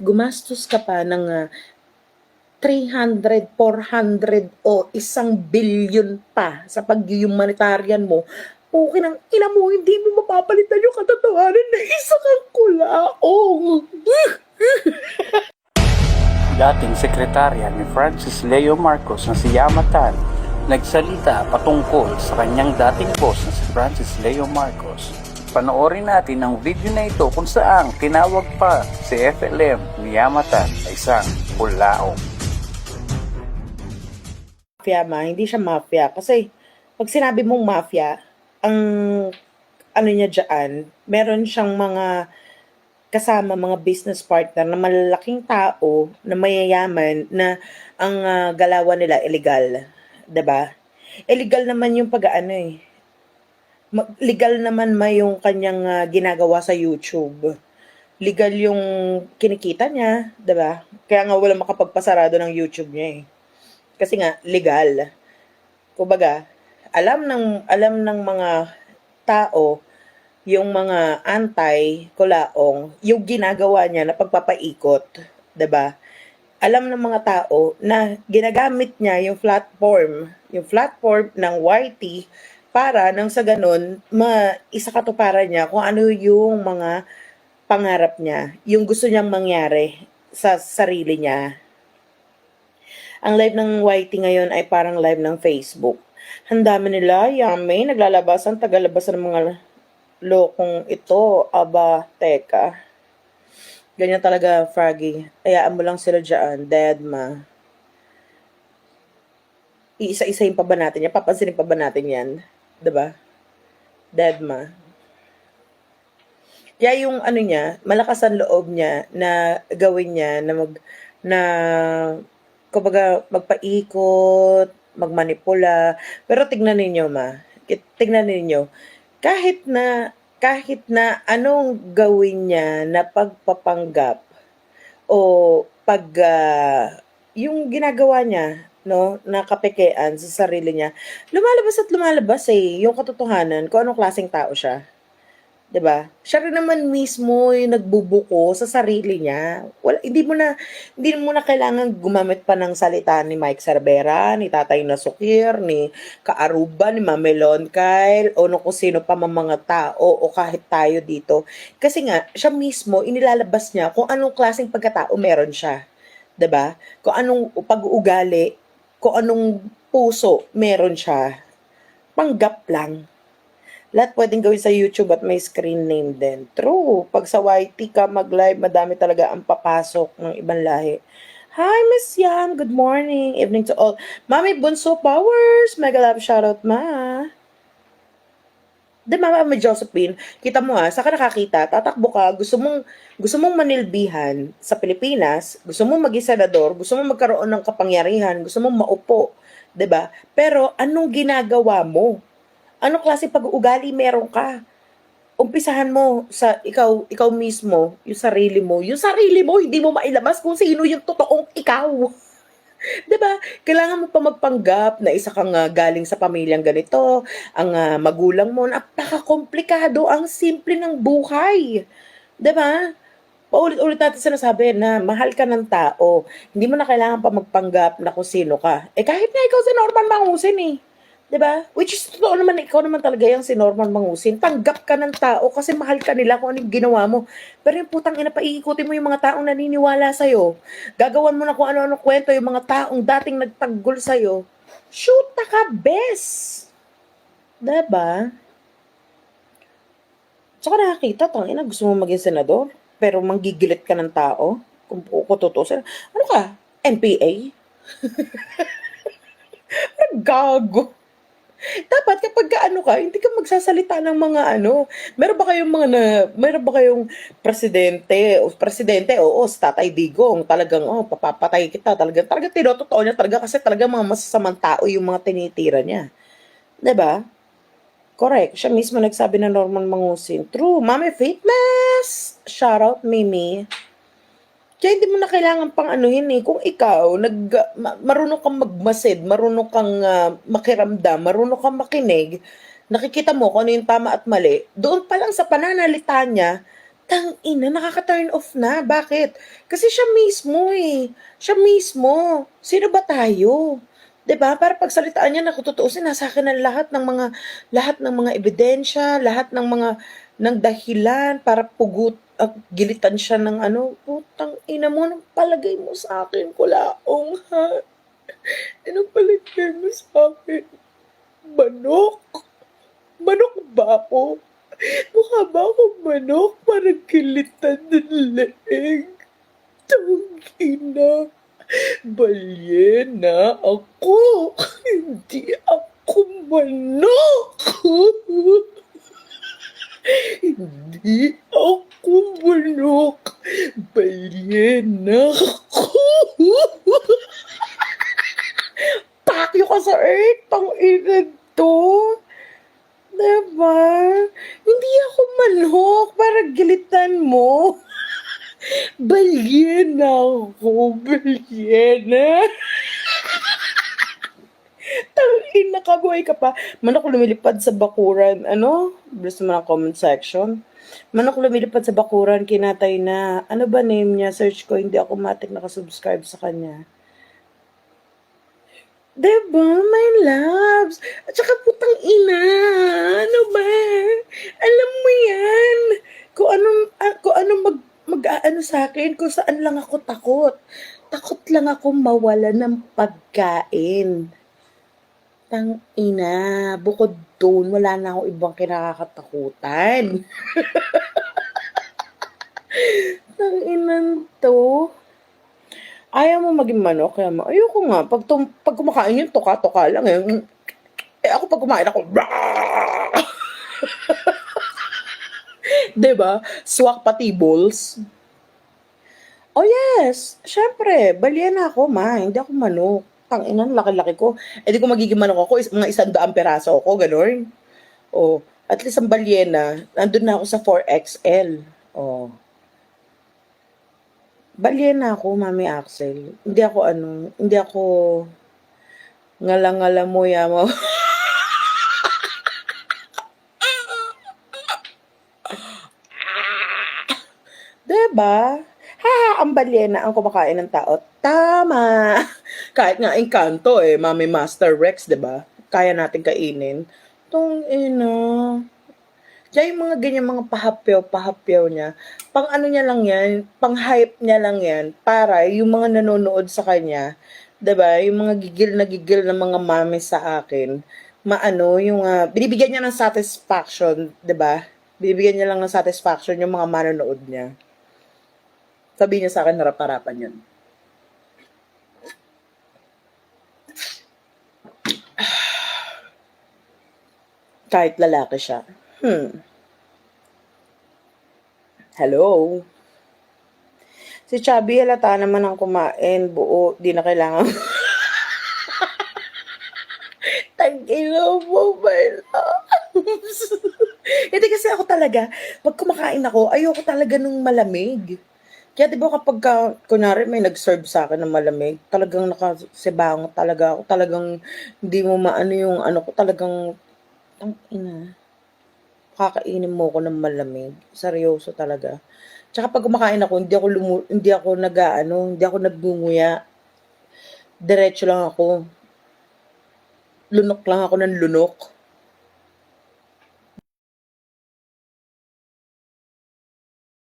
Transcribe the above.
gumastos ka pa ng 300, 400 o 1 billion pa sa pag-humanitarian mo, okay ng ina mo, hindi mo mapapalitan yung katotohanan na isa kang kulaong. Dating sekretarya ni Francis Leo Marcos na si Yamatan nagsalita patungkol sa kanyang dating boss na si Francis Leo Marcos. Panoorin natin ang video na ito kung saan tinawag pa si FLM ni Yamatan ay isang kulaong. Mafia hindi siya mafia. Kasi, pag sinabi mong mafia, ang ano niya dyan, meron siyang mga kasama, mga business partner na malalaking tao, na mayayaman, na ang galawan nila illegal. 'Di ba? Illegal naman yung pag-ano eh. Legal naman yung kanyang ginagawa sa YouTube. Legal yung kinikita niya, 'di ba? Kaya nga wala makapagpasarado ng YouTube niya eh. Kasi nga legal. Kumbaga, alam ng mga tao yung mga anti-kulaong, yung ginagawa niya na pagpapaikot, 'di ba? Alam ng mga tao na ginagamit niya yung platform ng YT para nang sa ganun maisakatuparan niya kung ano yung mga pangarap niya, yung gusto niyang mangyari sa sarili niya. Ang live ng YT ngayon ay parang live ng Facebook. Ang dami nila, yummy, naglalabasan, tagalabasan ng mga lokong ito. Aba, teka. Ganyan talaga, Froggy. Hayaan mo lang sila dyan, deadma. Iisa-isahin pa ba natin yan? Papansinin pa ba natin yan? Diba? Deadma. Kaya yung ano niya, malakas ang loob niya na gawin niya na kumbaga magpaikot, magmanipula. Pero tignan ninyo kahit na anong gawin niya na pagpapanggap o yung ginagawa niya, no, na kapekean sa sarili niya, lumalabas yung katotohanan kung anong klaseng tao siya. 'Di ba? Siya rin naman mismo yung nagbubuko sa sarili niya. Hindi mo na kailangan gumamit pa ng salita ni Mike Cervera, ni Tatay Nasukir, ni Kaaruba, ni Mamelon Kyle, o kung sino pa mga tao o kahit tayo dito. Kasi nga, siya mismo inilalabas niya kung anong klaseng pagkatao meron siya. 'Di ba? Kung anong pag-uugali, kung anong puso meron siya. Panggap lang. Lahat pwedeng gawin sa YouTube at may screen name din. True. Pag sa YT ka mag-live, madami talaga ang papasok ng ibang lahi. Hi, Miss Yam. Good morning. Evening to all. Mami Bunso Powers. Mega love shoutout, ma. Mama, Josephine, kita mo saan ka nakakita, tatakbo ka, gusto mong manilbihan sa Pilipinas, gusto mong maging senador, gusto mong magkaroon ng kapangyarihan, gusto mong maupo, 'di ba? Pero anong ginagawa mo? Anong klase pag-uugali meron ka? Umpisahan mo sa ikaw mismo, yung sarili mo. Yung sarili mo, hindi mo mailabas kung sino yung totoong ikaw. 'Di ba? Kailangan mo pa magpanggap na isa kang galing sa pamilyang ganito, ang magulang mo, napaka-komplikado, ang simple ng buhay. 'Di ba? Paulit-ulit natin sinasabi na mahal ka ng tao. Hindi mo na kailangan pa magpanggap na kung sino ka. Kahit na ikaw si Norman Mangusin 'di ba? Which is totoo naman, ikaw naman talaga yung si Norman Mangusin. Tanggap ka ng tao kasi mahal ka nila kung anong ginawa mo. Pero yung putang ina, paiikutin mo yung mga taong naniniwala sa'yo. Gagawan mo na kung ano-ano kwento yung mga taong dating nagtanggol sa'yo. Shoot ka, bes! 'Di ba? Tsaka nakakita, tangina, gusto mo maging senador, pero manggigilit ka ng tao. Kung tutusin. Ano ka? NPA? Gago. Dapat kapag hindi ka magsasalita ng mga meron ba kayong presidente, oo, si Tatay Digong, talagang, papapatay kita, talagang tinototoo niya talaga kasi talagang mga masasamang tao yung mga tinitira niya. 'Di ba? Correct. Siya mismo nagsabi na Norman Mangusin. True. Mami Fitness! Shout out, Mimi. Kaya hindi mo na kailangan pang kung ikaw, marunong kang magmasid, marunong kang makiramdam, marunong kang makinig, nakikita mo kung ano yung tama at mali, doon pa lang sa pananalita niya, Tangina, nakaka-turn off na. Bakit? Kasi siya mismo eh. Siya mismo. Sino ba tayo? 'Di ba? Para pagsalitaan niya na kung tutuusin, nasa akin ang lahat ng mga ebidensya, lahat ng dahilan para pugut at gilitan siya ng ano, putang ina mo, anong palagay mo sa akin, kulaong ha? Anong palagay mo sa akin? Manok? Manok ba ako? Mukha ba akong manok? Parang kilitan ng leeg. Tangina. Balyena ako. Hindi ako manok. Hindi ako manok. Balyena ako. Pakyo ka sa earth. Tangina to. Diba? Hindi ako manok. Parang gilitan mo. Balyena ako. Balyena. Tangina ka, buhay ka pa. Manok lumilipad sa bakuran. Ano? Bilis naman ang comment section. Manok lumilipad sa bakuran, kinatay na. Ano ba name niya? Search ko, hindi ako matik nakasubscribe sa kanya. Diba, my loves? At saka putang ina. Ano ba? Alam mo yan. Kung anong mag-aano sa akin, kung saan lang ako takot. Takot lang ako mawala ng pagkain. Tang ina, bukod doon, wala na akong ibang kinakatakutan. Tang inan to. Ayaw mo maging manok, kaya ayoko nga. Pag kumakain yun, toka-toka lang eh. Ako pag kumain ako, diba? Swak pati balls. Oh yes, syempre, balyena ako, ma. Hindi ako manok. Tanginan, laki-laki ko. Eh di ko magiging manok ako, mga 100 peraso ako, gano'n. Oh, at least ang balyena, nandun na ako sa 4XL. Oh. Balyena ako, Mami Axel. Hindi ako ngala-ngala mo yamo. Diba? Ha, ang balyena ang kumakain ng tao. Tama. Kahit nga Encanto eh, Mami Master Rex, diba? Kaya natin kainin. Tong ina. Kaya yung mga ganyan, mga pahapyaw niya, pang ano niya lang yan, pang hype niya lang yan, para yung mga nanonood sa kanya, 'di ba, yung mga gigil na mga mami sa akin, maano, yung binibigyan niya ng satisfaction, 'di ba? Binibigyan niya lang ng satisfaction yung mga manonood niya. Sabi niya sa akin, harap-harapan yun. Kahit lalaki siya. Hello? Si Chubby, halata naman ang kumain. Buo, di na kailangan. Tangilo mo, my loves. Hindi kasi ako talaga, pag kumakain ako, ayoko talaga nung malamig. Kaya di ba kapag, kunwari may nag-serve sa akin ng malamig, talagang nakasibango talaga ako. Talagang hindi mo maano yung ano ko, talagang, ang ina. Kakainin mo ko ng malamig. Seryoso talaga. Tsaka pag kumakain ako, hindi ako nagngunguya. Diretso lang ako. Lunok lang ako ng lunok.